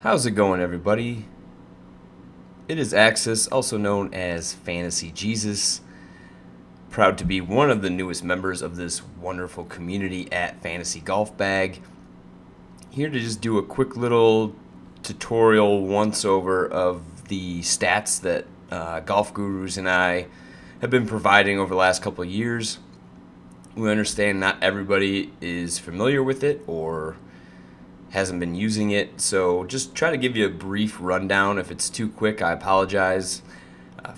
How's it going, everybody? It is Axis, also known as Fantasy Jesus. Proud to be one of the newest members of this wonderful community at Fantasy Golf Bag. Here to just do a quick little tutorial once-over of the stats that Golf Gurus and I have been providing over the last couple of years. We understand not everybody is familiar with it or hasn't been using it, so just try to give you a brief rundown. If it's too quick, I apologize.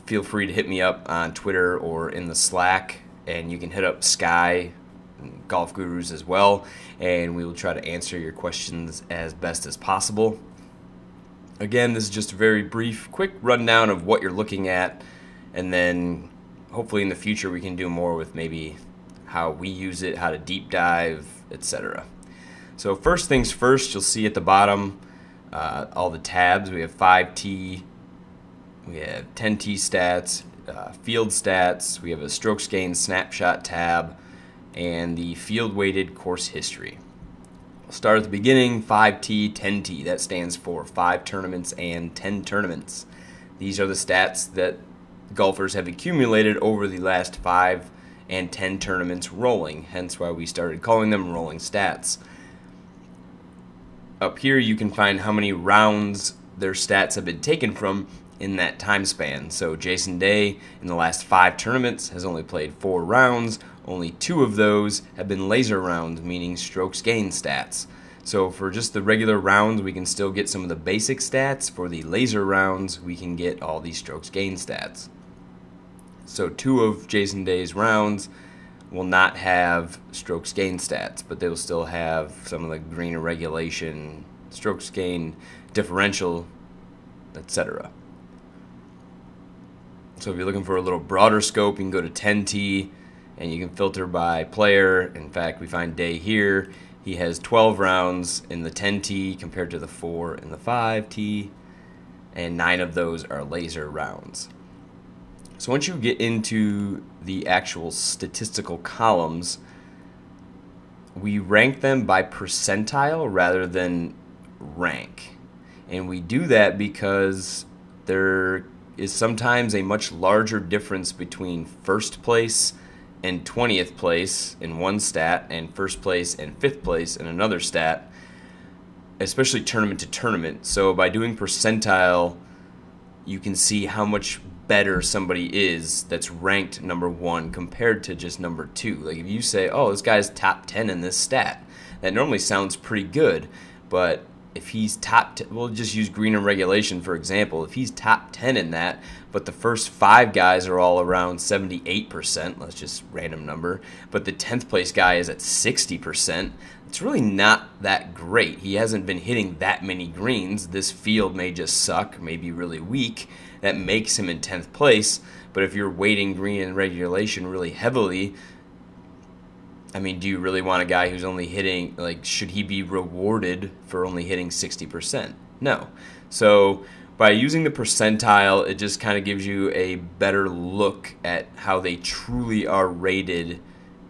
Feel free to hit me up on Twitter or in the Slack, and you can hit up Sky and Golf Gurus as well, and we will try to answer your questions as best as possible. Again, this is just a very brief, quick rundown of what you're looking at, and then hopefully in the future we can do more with maybe how we use it, how to deep dive, etc. So first things first, you'll see at the bottom all the tabs. We have 5T, we have 10T stats, field stats, we have a strokes gained snapshot tab, and the field weighted course history. We'll start at the beginning, 5T, 10T. That stands for 5 tournaments and 10 tournaments. These are the stats that golfers have accumulated over the last 5 and 10 tournaments rolling, hence why we started calling them rolling stats. Up here you can find how many rounds their stats have been taken from in that time span. So Jason Day in the last 5 tournaments has only played 4 rounds. Only 2 of those have been laser rounds, meaning strokes gained stats. So for just the regular rounds, we can still get some of the basic stats. For the laser rounds, we can get all these strokes gained stats. So 2 of Jason Day's rounds will not have strokes gained stats, but they will still have some of the green irregulation, strokes gained differential, etc. So if you're looking for a little broader scope, you can go to 10T and you can filter by player. In fact, we find Day here. He has 12 rounds in the 10T compared to the 4 in the 5T, and 9 of those are laser rounds. So once you get into the actual statistical columns, we rank them by percentile rather than rank. And we do that because there is sometimes a much larger difference between first place and 20th place in one stat and first place and 5th place in another stat, especially tournament to tournament. So by doing percentile, you can see how much better somebody is that's ranked number 1 compared to just number 2. Like if you say, oh, this guy's top 10 in this stat, that normally sounds pretty good, but if he's top 10, we'll just use green and regulation for example. If he's top 10 in that, but the first 5 guys are all around 78%, let's just random number, but the 10th place guy is at 60%, it's really not that great. He hasn't been hitting that many greens. This field may just suck, may be really weak. That makes him in 10th place, but if you're weighting green and regulation really heavily, I mean, do you really want a guy who's only hitting, like, should he be rewarded for only hitting 60%? No. So by using the percentile, it just kind of gives you a better look at how they truly are rated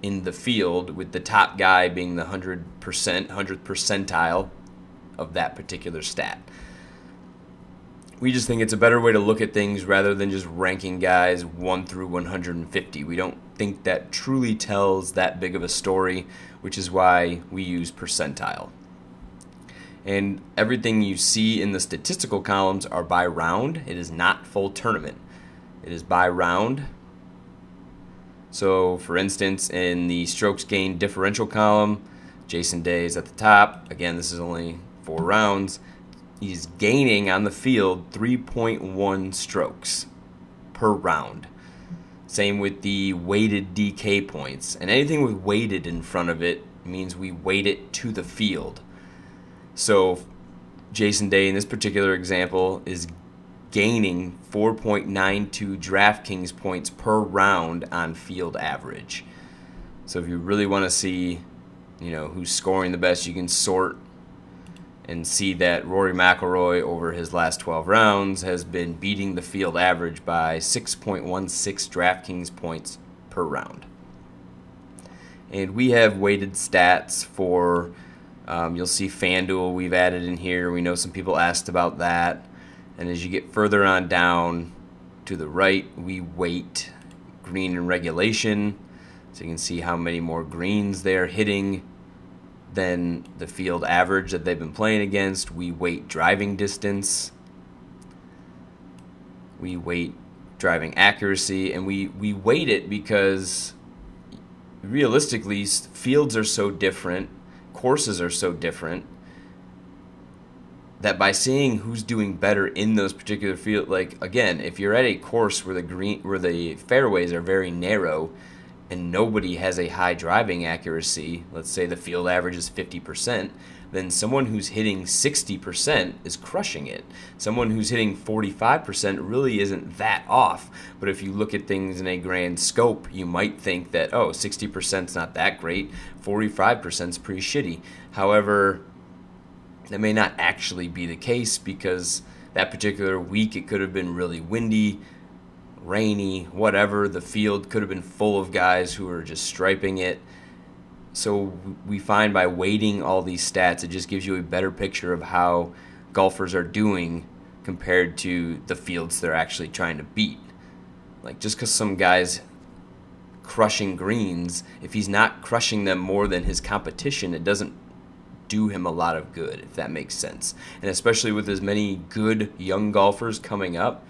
in the field, with the top guy being the 100th percentile of that particular stat. We just think it's a better way to look at things rather than just ranking guys 1 through 150. We don't think that truly tells that big of a story, which is why we use percentile. And everything you see in the statistical columns are by round. It is not full tournament. It is by round. So for instance, in the strokes gained differential column, Jason Day is at the top. Again, this is only 4 rounds. He's gaining on the field 3.1 strokes per round. Same with the weighted DK points. And anything with weighted in front of it means we weight it to the field. So Jason Day in this particular example is gaining 4.92 DraftKings points per round on field average. So if you really want to see, who's scoring the best, you can sort and see that Rory McIlroy over his last 12 rounds has been beating the field average by 6.16 DraftKings points per round. And we have weighted stats for You'll see FanDuel we've added in here. We know some people asked about that. And as you get further on down to the right, we weight green in regulation. So you can see how many more greens they're hitting than the field average that they've been playing against. We weight driving distance. We weight driving accuracy. And we weight it because realistically, fields are so different, courses are so different, that by seeing who's doing better in those particular fields, like again, if you're at a course where the fairways are very narrow and nobody has a high driving accuracy, let's say the field average is 50%, then someone who's hitting 60% is crushing it. Someone who's hitting 45% really isn't that off. But if you look at things in a grand scope, you might think that, oh, 60% is not that great, 45% is pretty shitty. However, that may not actually be the case, because that particular week it could have been really windy, rainy, whatever. The field could have been full of guys who were just striping it. So we find by weighting all these stats, it just gives you a better picture of how golfers are doing compared to the fields they're actually trying to beat. Like, just because some guy's crushing greens, if he's not crushing them more than his competition, it doesn't do him a lot of good, if that makes sense. And especially with as many good young golfers coming up,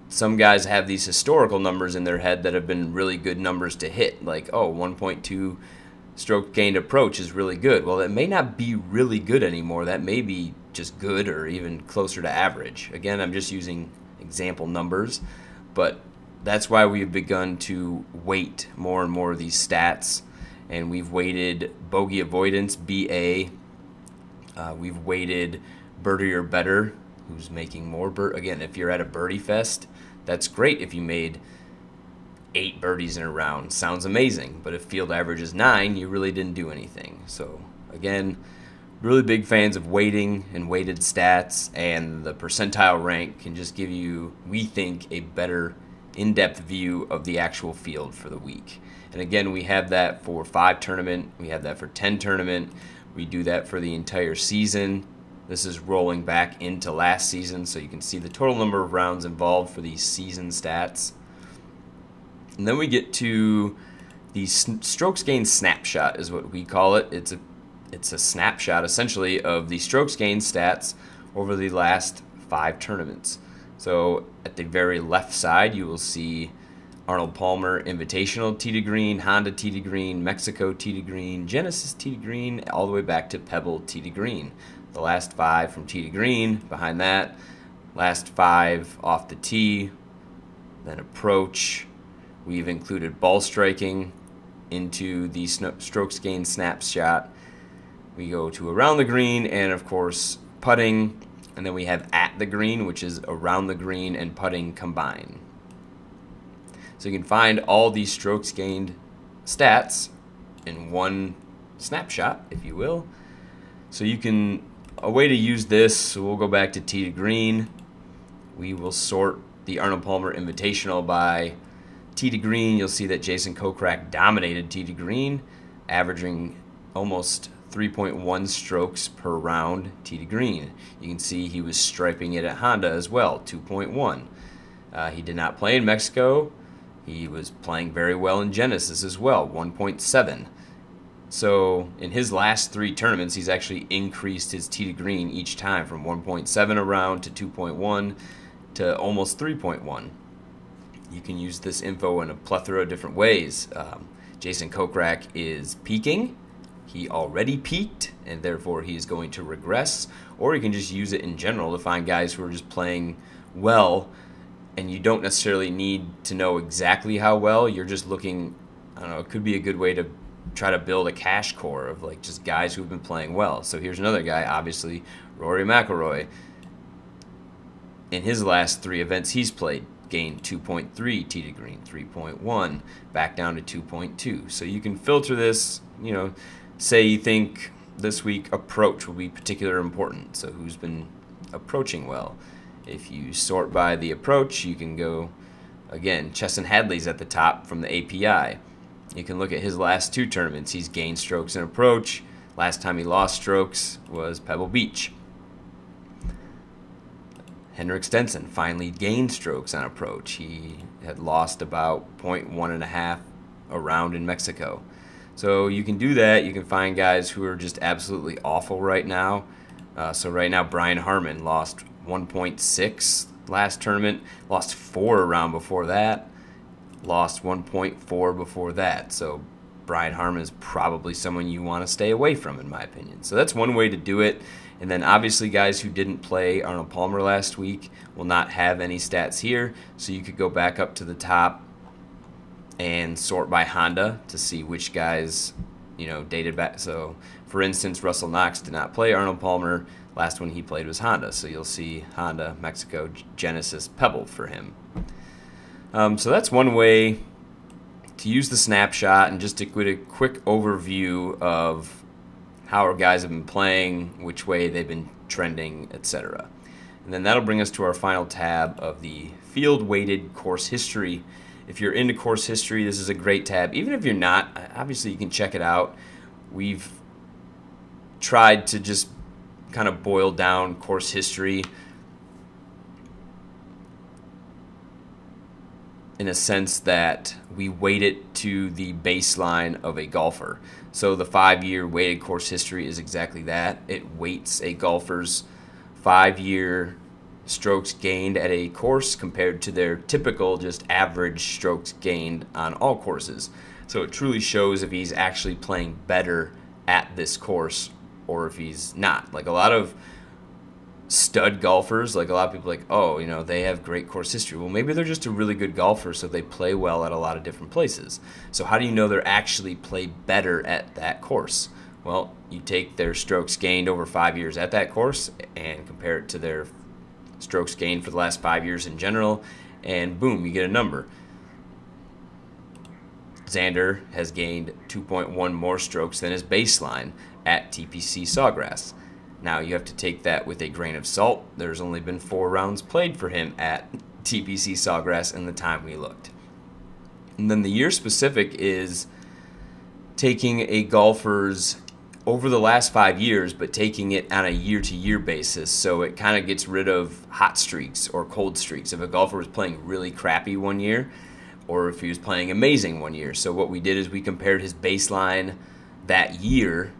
some guys have these historical numbers in their head that have been really good numbers to hit, like, oh, 1.2 stroke gained approach is really good. Well, it may not be really good anymore. That may be just good or even closer to average. Again, I'm just using example numbers, but that's why we've begun to weight more and more of these stats. And we've weighted bogey avoidance, BA. We've weighted birdie or better, who's making more again, if you're at a birdie fest, that's great if you made 8 birdies in a round. Sounds amazing. But if field average is 9, you really didn't do anything. So again, really big fans of weighting and weighted stats, and the percentile rank can just give you, we think, a better in-depth view of the actual field for the week. And again, we have that for 5 tournament, we have that for 10 tournament, we do that for the entire season. This is rolling back into last season, so you can see the total number of rounds involved for these season stats. And then we get to the strokes gained snapshot is what we call it. It's a snapshot essentially of the strokes gained stats over the last 5 tournaments. So at the very left side, you will see Arnold Palmer Invitational tee to green, Honda tee to green, Mexico tee to green, Genesis tee to green, all the way back to Pebble tee to green. The last 5 from tee to green. Behind that, last 5 off the tee, then approach. We've included ball striking into the strokes gained snapshot. We go to around the green and, of course, putting. And then we have at the green, which is around the green and putting combined. So you can find all these strokes gained stats in one snapshot, if you will. So you can, a way to use this, so we'll go back to tee to green. We will sort the Arnold Palmer Invitational by tee to green. You'll see that Jason Kokrak dominated tee to green, averaging almost 3.1 strokes per round tee to green. You can see he was striping it at Honda as well, 2.1. He did not play in Mexico. He was playing very well in Genesis as well, 1.7. So in his last 3 tournaments, he's actually increased his tee to green each time from 1.7 a round to 2.1 to almost 3.1. You can use this info in a plethora of different ways. Jason Kokrak is peaking. He already peaked, and therefore he is going to regress. Or you can just use it in general to find guys who are just playing well, and you don't necessarily need to know exactly how well. You're just looking, I don't know, it could be a good way to try to build a cash core of like just guys who've been playing well. So here's another guy, obviously, Rory McIlroy. In his last 3 events he's played, gained 2.3 tee to green, 3.1, back down to 2.2. So you can filter this, you know, say you think this week approach will be particularly important. So who's been approaching well? If you sort by the approach, you can go, again, Chesson Hadley's at the top from the API. You can look at his last 2 tournaments. He's gained strokes in approach. Last time he lost strokes was Pebble Beach. Henrik Stenson finally gained strokes on approach. He had lost about 0.1 around in Mexico. So you can do that. You can find guys who are just absolutely awful right now. So right now, Brian Harman lost 1.6 last tournament, lost 4 around before that, lost 1.4 before that. So Brian Harman is probably someone you want to stay away from, in my opinion. So that's one way to do it. And then obviously guys who didn't play Arnold Palmer last week will not have any stats here. So you could go back up to the top and sort by Honda to see which guys, dated back. So for instance, Russell Knox did not play Arnold Palmer. Last one he played was Honda. So you'll see Honda, Mexico, Genesis, Pebble for him. So that's one way to use the snapshot and just to get a quick overview of how our guys have been playing, which way they've been trending, etc. And then that'll bring us to our final tab of the field-weighted course history. If you're into course history, this is a great tab. Even if you're not, obviously you can check it out. We've tried to just kind of boil down course history in a sense that we weight it to the baseline of a golfer. So the 5-year weighted course history is exactly that. It weights a golfer's 5-year strokes gained at a course compared to their typical just average strokes gained on all courses. So it truly shows if he's actually playing better at this course or if he's not. Like a lot of stud golfers, like a lot of people like, oh, they have great course history. Well, maybe they're just a really good golfer, so they play well at a lot of different places. So how do you know they're actually play better at that course? Well, you take their strokes gained over 5 years at that course and compare it to their strokes gained for the last 5 years in general, and boom, you get a number. Xander has gained 2.1 more strokes than his baseline at TPC Sawgrass. Now you have to take that with a grain of salt. There's only been 4 rounds played for him at TPC Sawgrass in the time we looked. And then the year specific is taking a golfer's over the last 5 years, but taking it on a year-to-year basis. So it kind of gets rid of hot streaks or cold streaks. If a golfer was playing really crappy one year, or if he was playing amazing one year. So what we did is we compared his baseline that year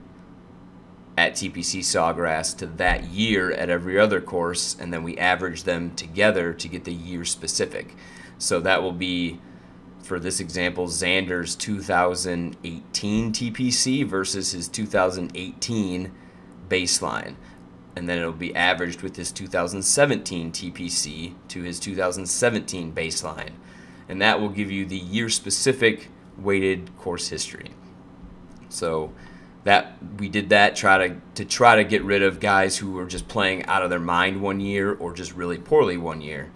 at TPC Sawgrass to that year at every other course, and then we averaged them together to get the year specific. So that will be, for this example, Xander's 2018 TPC versus his 2018 baseline. And then it'll be averaged with his 2017 TPC to his 2017 baseline. And that will give you the year-specific weighted course history. So that we did that to try to get rid of guys who were just playing out of their mind one year or just really poorly one year.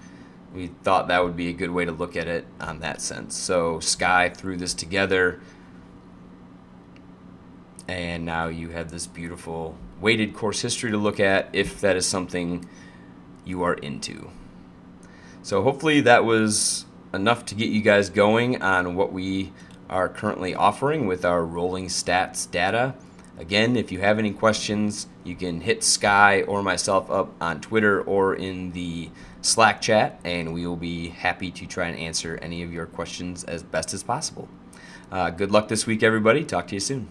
We thought that would be a good way to look at it on that sense. So Sky threw this together, and now you have this beautiful weighted course history to look at if that is something you are into. So hopefully that was enough to get you guys going on what we are currently offering with our rolling stats data. Again, if you have any questions, you can hit Sky or myself up on Twitter or in the Slack chat, and we will be happy to try and answer any of your questions as best as possible. Good luck this week, everybody. Talk to you soon.